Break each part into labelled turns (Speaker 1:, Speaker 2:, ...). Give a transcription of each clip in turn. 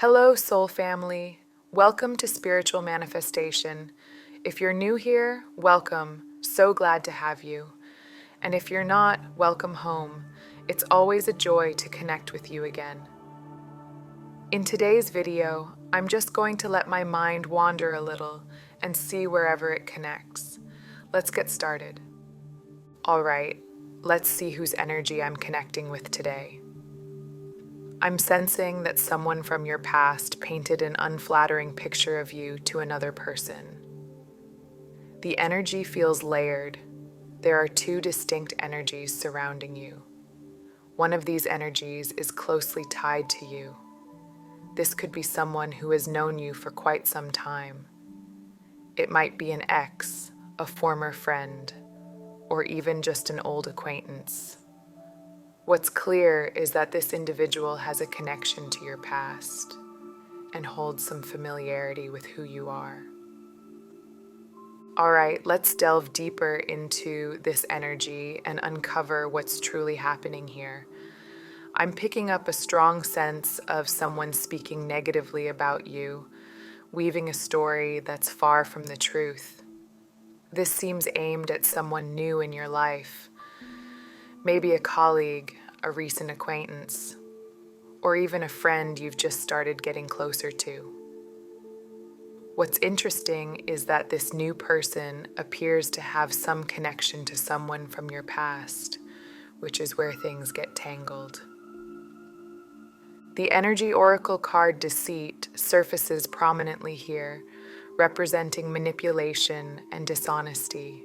Speaker 1: Hello, soul family. Welcome to Spiritual Manifestation. If you're new here, welcome. So glad to have you. And if you're not, welcome home. It's always a joy to connect with you again. In today's video, I'm just going to let my mind wander a little and see wherever it connects. Let's get started. All right, let's see whose energy I'm connecting with today. I'm sensing that someone from your past painted an unflattering picture of you to another person. The energy feels layered. There are two distinct energies surrounding you. One of these energies is closely tied to you. This could be someone who has known you for quite some time. It might be an ex, a former friend, or even just an old acquaintance. What's clear is that this individual has a connection to your past and holds some familiarity with who you are. All right, let's delve deeper into this energy and uncover what's truly happening here. I'm picking up a strong sense of someone speaking negatively about you, weaving a story that's far from the truth. This seems aimed at someone new in your life, maybe a colleague, a recent acquaintance, or even a friend you've just started getting closer to. What's interesting is that this new person appears to have some connection to someone from your past, which is where things get tangled. The energy oracle card Deceit surfaces prominently here, representing manipulation and dishonesty.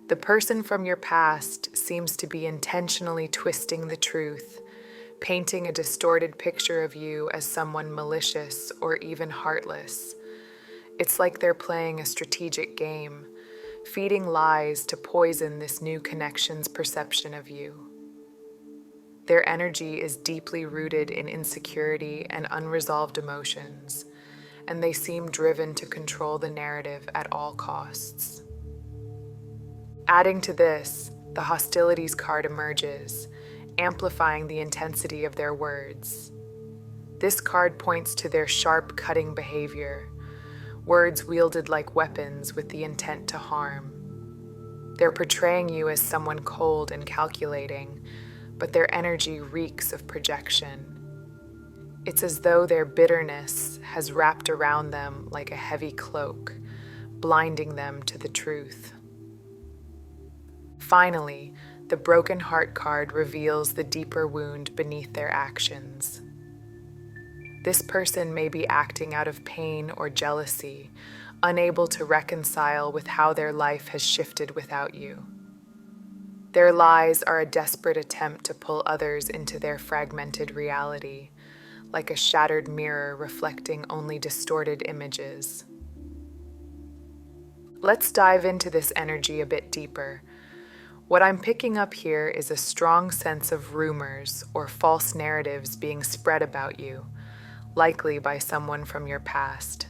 Speaker 1: The person from your past seems to be intentionally twisting the truth, painting a distorted picture of you as someone malicious or even heartless. It's like they're playing a strategic game, feeding lies to poison this new connection's perception of you. Their energy is deeply rooted in insecurity and unresolved emotions, and they seem driven to control the narrative at all costs. Adding to this, the hostilities card emerges, amplifying the intensity of their words. This card points to their sharp, cutting behavior, words wielded like weapons with the intent to harm. They're portraying you as someone cold and calculating, but their energy reeks of projection. It's as though their bitterness has wrapped around them like a heavy cloak, blinding them to the truth. Finally, the broken heart card reveals the deeper wound beneath their actions. This person may be acting out of pain or jealousy, unable to reconcile with how their life has shifted without you. Their lies are a desperate attempt to pull others into their fragmented reality, like a shattered mirror reflecting only distorted images. Let's dive into this energy a bit deeper. What I'm picking up here is a strong sense of rumors or false narratives being spread about you, likely by someone from your past.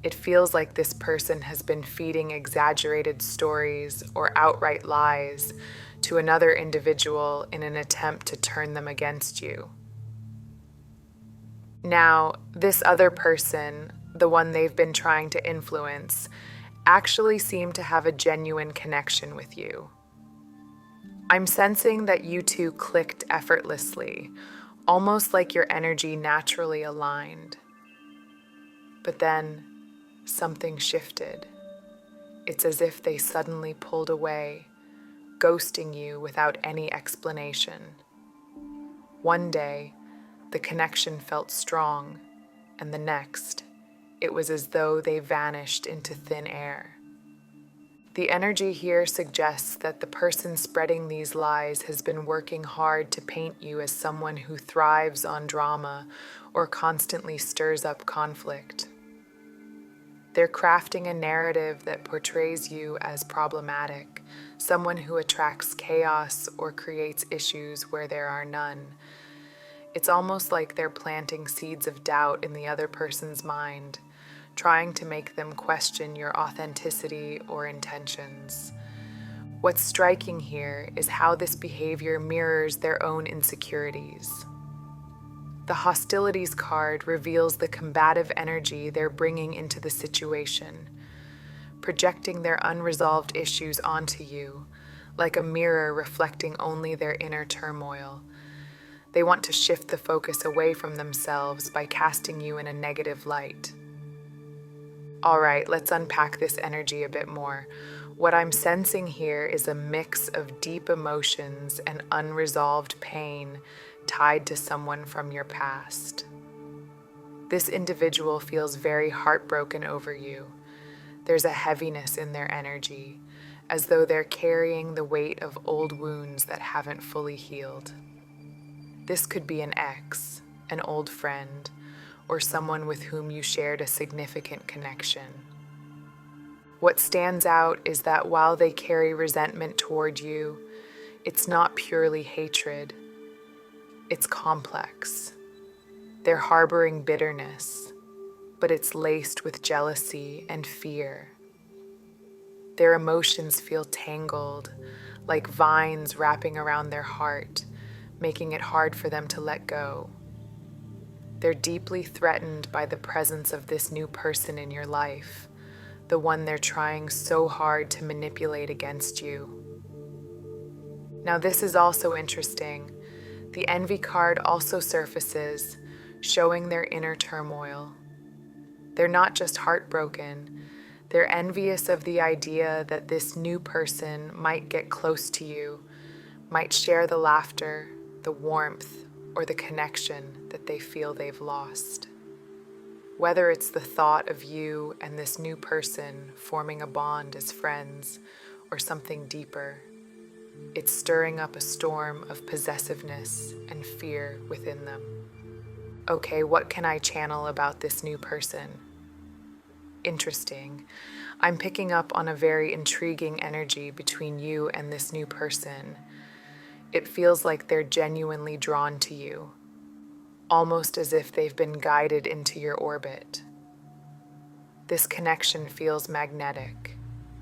Speaker 1: It feels like this person has been feeding exaggerated stories or outright lies to another individual in an attempt to turn them against you. Now, this other person, the one they've been trying to influence, actually seem to have a genuine connection with you. I'm sensing that you two clicked effortlessly, almost like your energy naturally aligned. But then, something shifted. It's as if they suddenly pulled away, ghosting you without any explanation. One day, the connection felt strong, and the next, it was as though they vanished into thin air. The energy here suggests that the person spreading these lies has been working hard to paint you as someone who thrives on drama or constantly stirs up conflict. They're crafting a narrative that portrays you as problematic, someone who attracts chaos or creates issues where there are none. It's almost like they're planting seeds of doubt in the other person's mind, trying to make them question your authenticity or intentions. What's striking here is how this behavior mirrors their own insecurities. The hostilities card reveals the combative energy they're bringing into the situation, projecting their unresolved issues onto you, like a mirror reflecting only their inner turmoil. They want to shift the focus away from themselves by casting you in a negative light. All right, let's unpack this energy a bit more. What I'm sensing here is a mix of deep emotions and unresolved pain tied to someone from your past. This individual feels very heartbroken over you. There's a heaviness in their energy, as though they're carrying the weight of old wounds that haven't fully healed. This could be an ex, an old friend, or someone with whom you shared a significant connection. What stands out is that while they carry resentment toward you, it's not purely hatred. It's complex. They're harboring bitterness, but it's laced with jealousy and fear. Their emotions feel tangled, like vines wrapping around their heart, making it hard for them to let go. They're deeply threatened by the presence of this new person in your life, the one they're trying so hard to manipulate against you. Now, this is also interesting. The envy card also surfaces, showing their inner turmoil. They're not just heartbroken, they're envious of the idea that this new person might get close to you, might share the laughter, the warmth, or the connection that they feel they've lost. Whether it's the thought of you and this new person forming a bond as friends or something deeper, it's stirring up a storm of possessiveness and fear within them. Okay, what can I channel about this new person? Interesting. I'm picking up on a very intriguing energy between you and this new person. It feels like they're genuinely drawn to you, almost as if they've been guided into your orbit. This connection feels magnetic,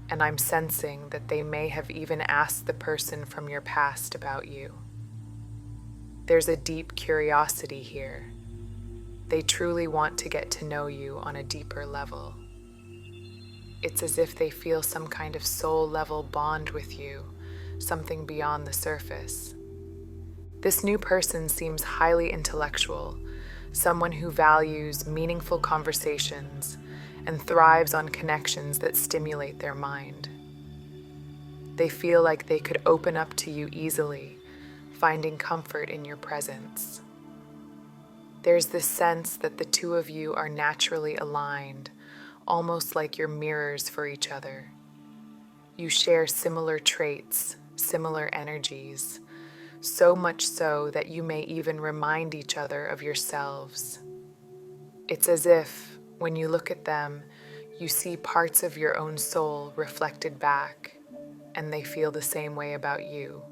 Speaker 1: and I'm sensing that they may have even asked the person from your past about you. There's a deep curiosity here. They truly want to get to know you on a deeper level. It's as if they feel some kind of soul-level bond with you, something beyond the surface. This new person seems highly intellectual, someone who values meaningful conversations and thrives on connections that stimulate their mind. They feel like they could open up to you easily, finding comfort in your presence. There's this sense that the two of you are naturally aligned, almost like you're mirrors for each other. You share similar traits, similar energies, so much so that you may even remind each other of yourselves. It's as if, when you look at them, you see parts of your own soul reflected back, and they feel the same way about you.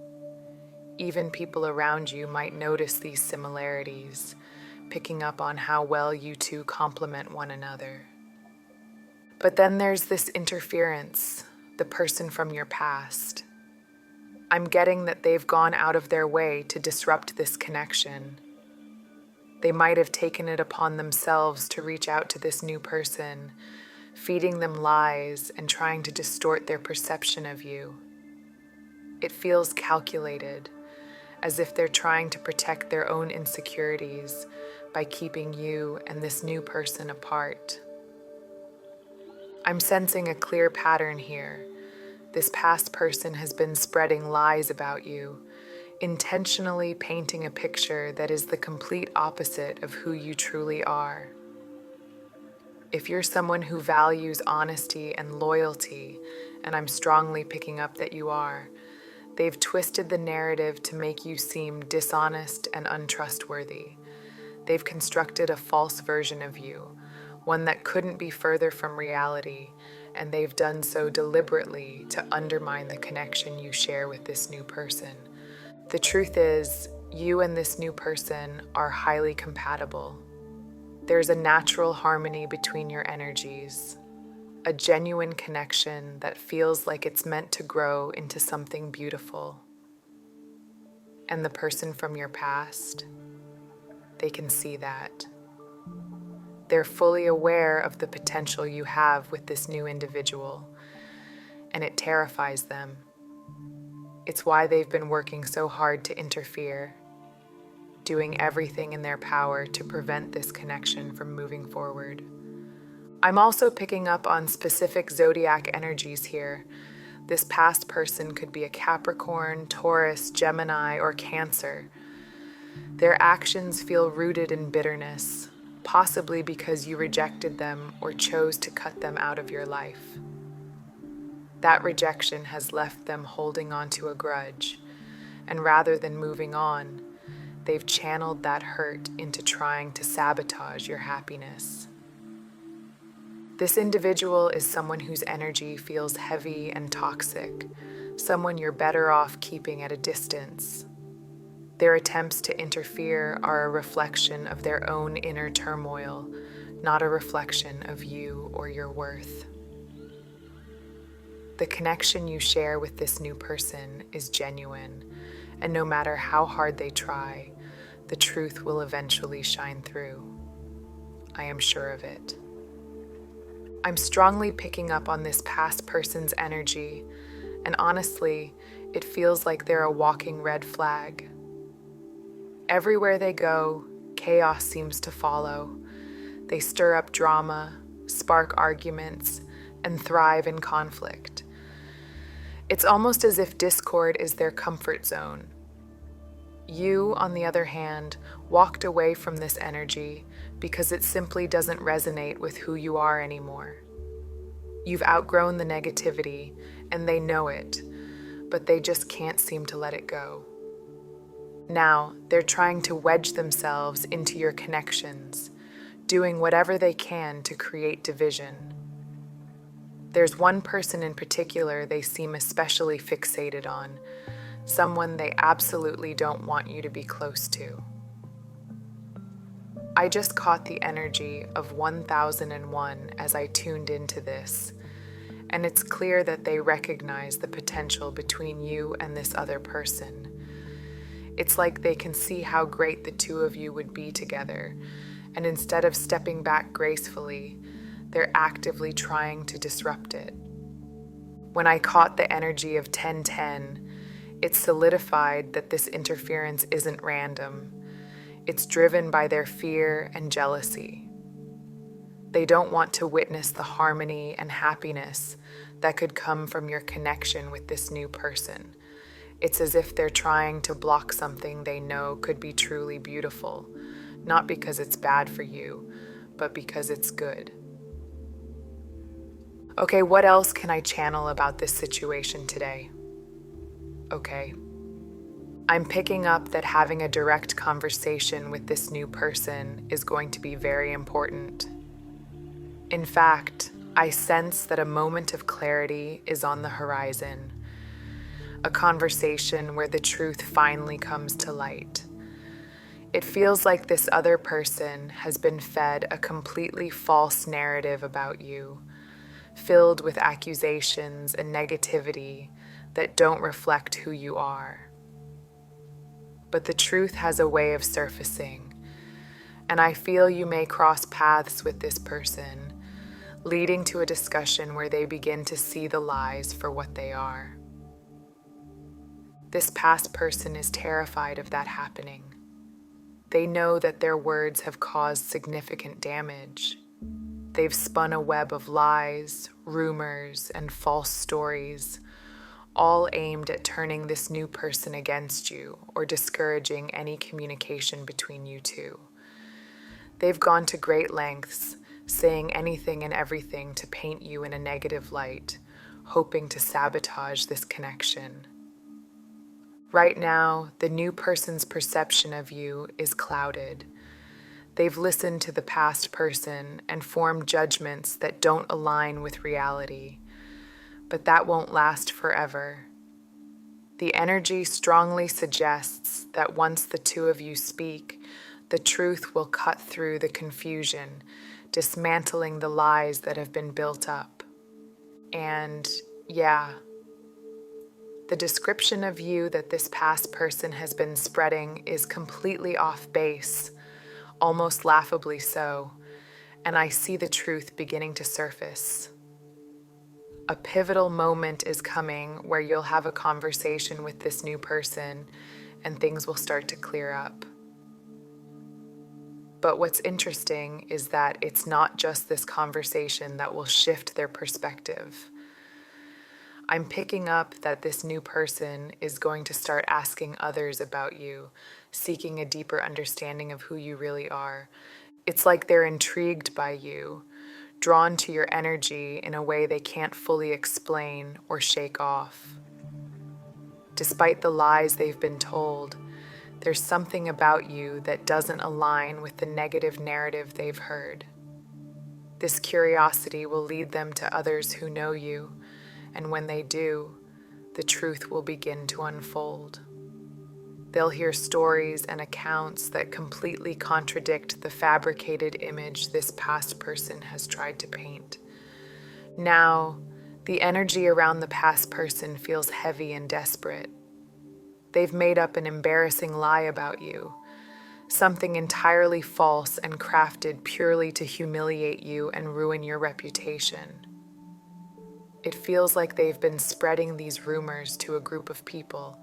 Speaker 1: Even people around you might notice these similarities, picking up on how well you two complement one another. But then there's this interference, the person from your past. I'm getting that they've gone out of their way to disrupt this connection. They might have taken it upon themselves to reach out to this new person, feeding them lies and trying to distort their perception of you. It feels calculated, as if they're trying to protect their own insecurities by keeping you and this new person apart. I'm sensing a clear pattern here. This past person has been spreading lies about you, intentionally painting a picture that is the complete opposite of who you truly are. If you're someone who values honesty and loyalty, and I'm strongly picking up that you are, they've twisted the narrative to make you seem dishonest and untrustworthy. They've constructed a false version of you, one that couldn't be further from reality, and they've done so deliberately to undermine the connection you share with this new person. The truth is, you and this new person are highly compatible. There's a natural harmony between your energies, a genuine connection that feels like it's meant to grow into something beautiful. And the person from your past, they can see that. They're fully aware of the potential you have with this new individual, and it terrifies them. It's why they've been working so hard to interfere, doing everything in their power to prevent this connection from moving forward. I'm also picking up on specific zodiac energies here. This past person could be a Capricorn, Taurus, Gemini, or Cancer. Their actions feel rooted in bitterness, possibly because you rejected them or chose to cut them out of your life. That rejection has left them holding on to a grudge, and rather than moving on, they've channeled that hurt into trying to sabotage your happiness. This individual is someone whose energy feels heavy and toxic, someone you're better off keeping at a distance. Their attempts to interfere are a reflection of their own inner turmoil, not a reflection of you or your worth. The connection you share with this new person is genuine, and no matter how hard they try, the truth will eventually shine through. I am sure of it. I'm strongly picking up on this past person's energy, and honestly, it feels like they're a walking red flag. Everywhere they go, chaos seems to follow. They stir up drama, spark arguments, and thrive in conflict. It's almost as if discord is their comfort zone. You, on the other hand, walked away from this energy because it simply doesn't resonate with who you are anymore. You've outgrown the negativity, and they know it, but they just can't seem to let it go. Now, they're trying to wedge themselves into your connections, doing whatever they can to create division. There's one person in particular they seem especially fixated on, someone they absolutely don't want you to be close to. I just caught the energy of 1001 as I tuned into this, and it's clear that they recognize the potential between you and this other person. It's like they can see how great the two of you would be together, and instead of stepping back gracefully, they're actively trying to disrupt it. When I caught the energy of 1010, it solidified that this interference isn't random. It's driven by their fear and jealousy. They don't want to witness the harmony and happiness that could come from your connection with this new person. It's as if they're trying to block something they know could be truly beautiful, not because it's bad for you, but because it's good. Okay, what else can I channel about this situation today? Okay. I'm picking up that having a direct conversation with this new person is going to be very important. In fact, I sense that a moment of clarity is on the horizon. A conversation where the truth finally comes to light. It feels like this other person has been fed a completely false narrative about you, filled with accusations and negativity that don't reflect who you are. But the truth has a way of surfacing, and I feel you may cross paths with this person, leading to a discussion where they begin to see the lies for what they are. This past person is terrified of that happening. They know that their words have caused significant damage. They've spun a web of lies, rumors, and false stories, all aimed at turning this new person against you or discouraging any communication between you two. They've gone to great lengths, saying anything and everything to paint you in a negative light, hoping to sabotage this connection. Right now, the new person's perception of you is clouded. They've listened to the past person and formed judgments that don't align with reality, but that won't last forever. The energy strongly suggests that once the two of you speak, the truth will cut through the confusion, dismantling the lies that have been built up. And yeah, the description of you that this past person has been spreading is completely off base. almost laughably so, and I see the truth beginning to surface. A pivotal moment is coming where you'll have a conversation with this new person and things will start to clear up. But what's interesting is that it's not just this conversation that will shift their perspective. I'm picking up that this new person is going to start asking others about you, seeking a deeper understanding of who you really are. It's like they're intrigued by you, drawn to your energy in a way they can't fully explain or shake off. Despite the lies they've been told, there's something about you that doesn't align with the negative narrative they've heard. This curiosity will lead them to others who know you, and when they do, the truth will begin to unfold. They'll hear stories and accounts that completely contradict the fabricated image this past person has tried to paint. Now, the energy around the past person feels heavy and desperate. They've made up an embarrassing lie about you, something entirely false and crafted purely to humiliate you and ruin your reputation. It feels like they've been spreading these rumors to a group of people,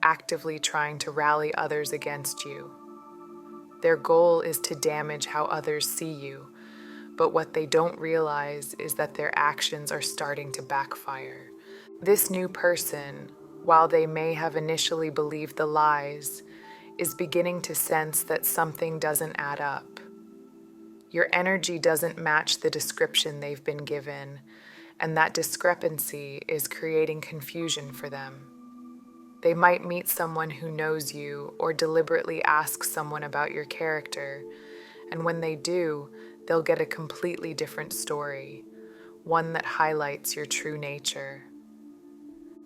Speaker 1: actively trying to rally others against you. Their goal is to damage how others see you, but what they don't realize is that their actions are starting to backfire. This new person, while they may have initially believed the lies, is beginning to sense that something doesn't add up. Your energy doesn't match the description they've been given, and that discrepancy is creating confusion for them. They might meet someone who knows you or deliberately ask someone about your character, and when they do, they'll get a completely different story, one that highlights your true nature.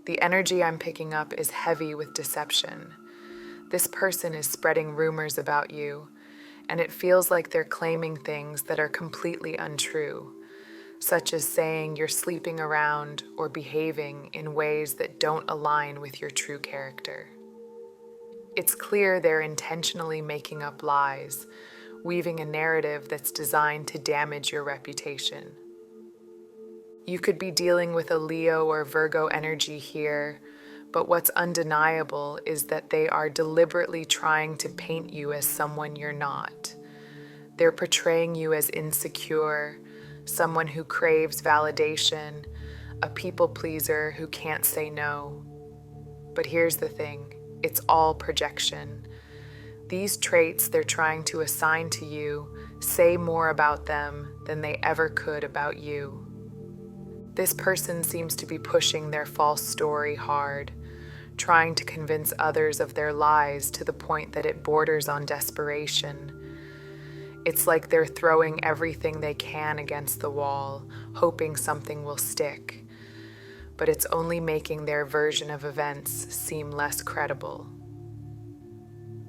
Speaker 1: The energy I'm picking up is heavy with deception. This person is spreading rumors about you, and it feels like they're claiming things that are completely untrue, such as saying you're sleeping around or behaving in ways that don't align with your true character. It's clear they're intentionally making up lies, weaving a narrative that's designed to damage your reputation. You could be dealing with a Leo or Virgo energy here, but what's undeniable is that they are deliberately trying to paint you as someone you're not. They're portraying you as insecure, someone who craves validation, a people pleaser who can't say no. But here's the thing, it's all projection. These traits they're trying to assign to you say more about them than they ever could about you. This person seems to be pushing their false story hard, trying to convince others of their lies to the point that it borders on desperation. It's like they're throwing everything they can against the wall, hoping something will stick. But it's only making their version of events seem less credible.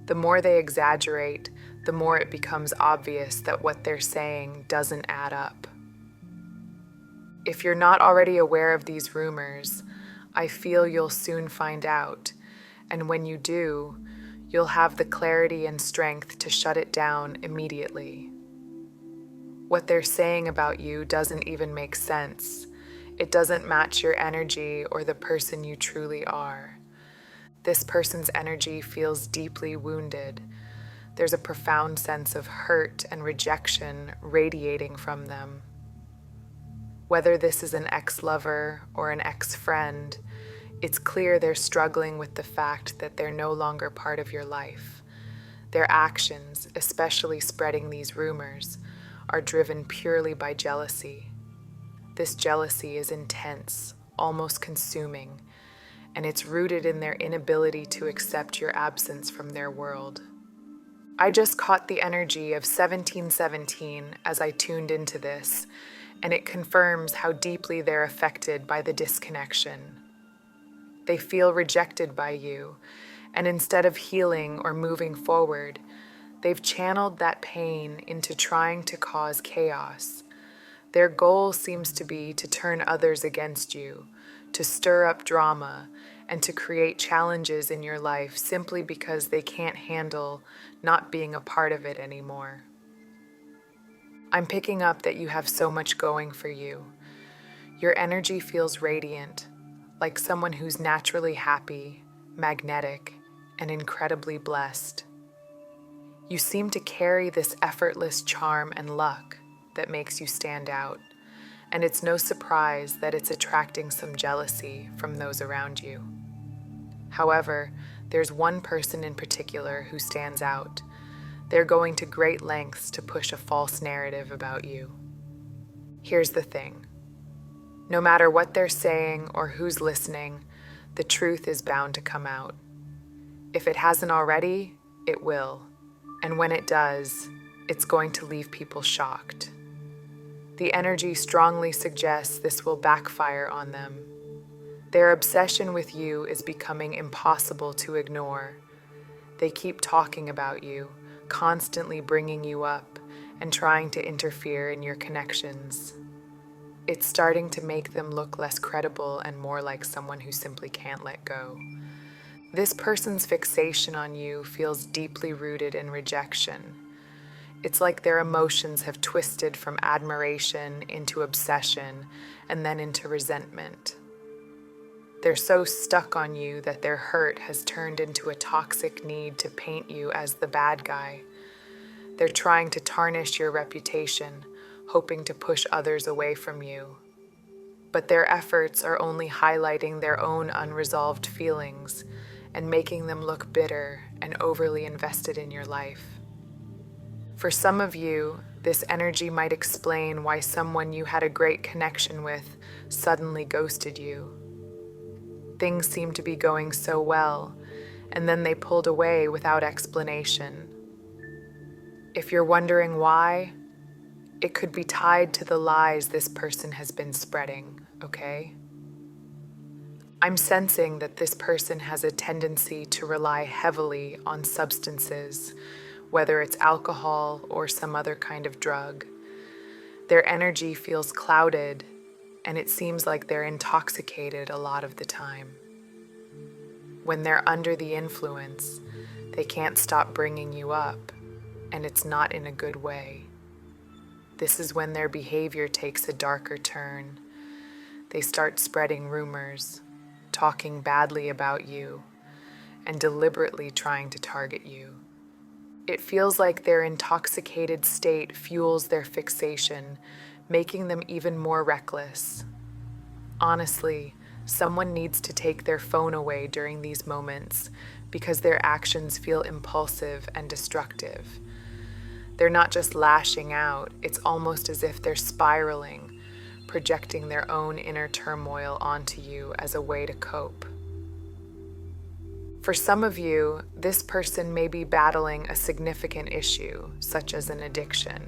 Speaker 1: The more they exaggerate, the more it becomes obvious that what they're saying doesn't add up. If you're not already aware of these rumors, I feel you'll soon find out, and when you do, you'll have the clarity and strength to shut it down immediately. What they're saying about you doesn't even make sense. It doesn't match your energy or the person you truly are. This person's energy feels deeply wounded. There's a profound sense of hurt and rejection radiating from them. Whether this is an ex-lover or an ex-friend, it's clear they're struggling with the fact that they're no longer part of your life. Their actions, especially spreading these rumors, are driven purely by jealousy. This jealousy is intense, almost consuming, and it's rooted in their inability to accept your absence from their world. I just caught the energy of 1717 as I tuned into this, and it confirms how deeply they're affected by the disconnection. They feel rejected by you, and instead of healing or moving forward, they've channeled that pain into trying to cause chaos. Their goal seems to be to turn others against you, to stir up drama, and to create challenges in your life simply because they can't handle not being a part of it anymore. I'm picking up that you have so much going for you. Your energy feels radiant, like someone who's naturally happy, magnetic, and incredibly blessed. You seem to carry this effortless charm and luck that makes you stand out, and it's no surprise that it's attracting some jealousy from those around you. However, there's one person in particular who stands out. They're going to great lengths to push a false narrative about you. Here's the thing. No matter what they're saying or who's listening, the truth is bound to come out. If it hasn't already, it will. And when it does, it's going to leave people shocked. The energy strongly suggests this will backfire on them. Their obsession with you is becoming impossible to ignore. They keep talking about you, constantly bringing you up, and trying to interfere in your connections. It's starting to make them look less credible and more like someone who simply can't let go. This person's fixation on you feels deeply rooted in rejection. It's like their emotions have twisted from admiration into obsession and then into resentment. They're so stuck on you that their hurt has turned into a toxic need to paint you as the bad guy. They're trying to tarnish your reputation, hoping to push others away from you. But their efforts are only highlighting their own unresolved feelings and making them look bitter and overly invested in your life. For some of you, this energy might explain why someone you had a great connection with suddenly ghosted you. Things seemed to be going so well, and then they pulled away without explanation. If you're wondering why, it could be tied to the lies this person has been spreading, okay? I'm sensing that this person has a tendency to rely heavily on substances, whether it's alcohol or some other kind of drug. Their energy feels clouded, and it seems like they're intoxicated a lot of the time. When they're under the influence, they can't stop bringing you up, and it's not in a good way. This is when their behavior takes a darker turn. They start spreading rumors, talking badly about you, and deliberately trying to target you. It feels like their intoxicated state fuels their fixation, making them even more reckless. Honestly, someone needs to take their phone away during these moments because their actions feel impulsive and destructive. They're not just lashing out, it's almost as if they're spiraling, projecting their own inner turmoil onto you as a way to cope. For some of you, this person may be battling a significant issue, such as an addiction.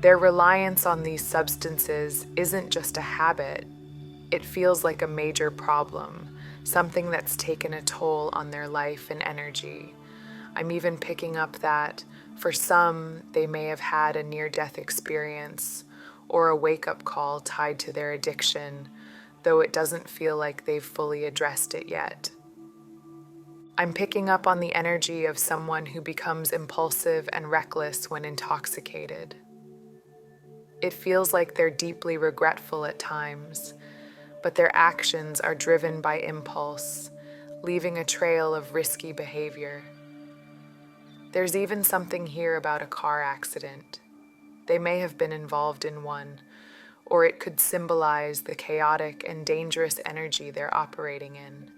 Speaker 1: Their reliance on these substances isn't just a habit, it feels like a major problem, something that's taken a toll on their life and energy. I'm even picking up that, for some, they may have had a near-death experience or a wake-up call tied to their addiction, though it doesn't feel like they've fully addressed it yet. I'm picking up on the energy of someone who becomes impulsive and reckless when intoxicated. It feels like they're deeply regretful at times, but their actions are driven by impulse, leaving a trail of risky behavior. There's even something here about a car accident. They may have been involved in one, or it could symbolize the chaotic and dangerous energy they're operating in.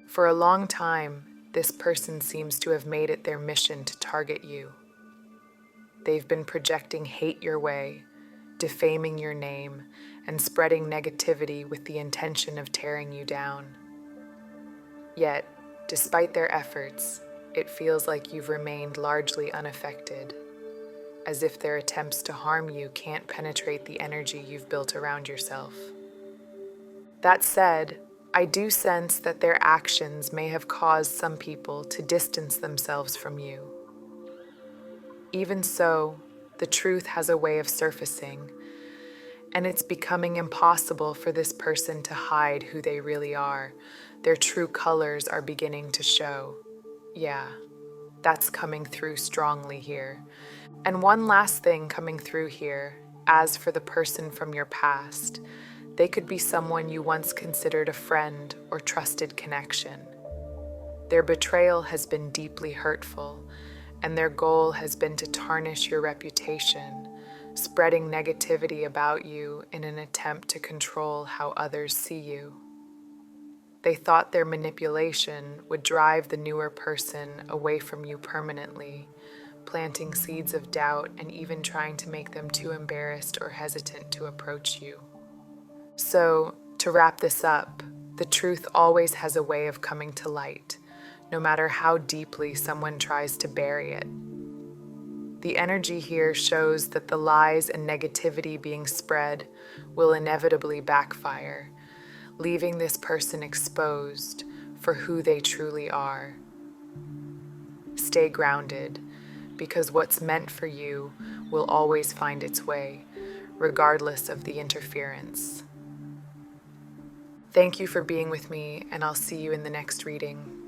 Speaker 1: For a long time, this person seems to have made it their mission to target you. They've been projecting hate your way, defaming your name, and spreading negativity with the intention of tearing you down. Yet, despite their efforts, it feels like you've remained largely unaffected, as if their attempts to harm you can't penetrate the energy you've built around yourself. That said, I do sense that their actions may have caused some people to distance themselves from you. Even so, the truth has a way of surfacing, And it's becoming impossible for this person to hide who they really are. Their true colors are beginning to show. Yeah, that's coming through strongly here. And one last thing coming through here, as for the person from your past, they could be someone you once considered a friend or trusted connection. Their betrayal has been deeply hurtful, and their goal has been to tarnish your reputation, spreading negativity about you in an attempt to control how others see you. They thought their manipulation would drive the newer person away from you permanently, planting seeds of doubt and even trying to make them too embarrassed or hesitant to approach you. So, to wrap this up, the truth always has a way of coming to light, no matter how deeply someone tries to bury it. The energy here shows that the lies and negativity being spread will inevitably backfire, leaving this person exposed for who they truly are. Stay grounded, because what's meant for you will always find its way, regardless of the interference. Thank you for being with me, and I'll see you in the next reading.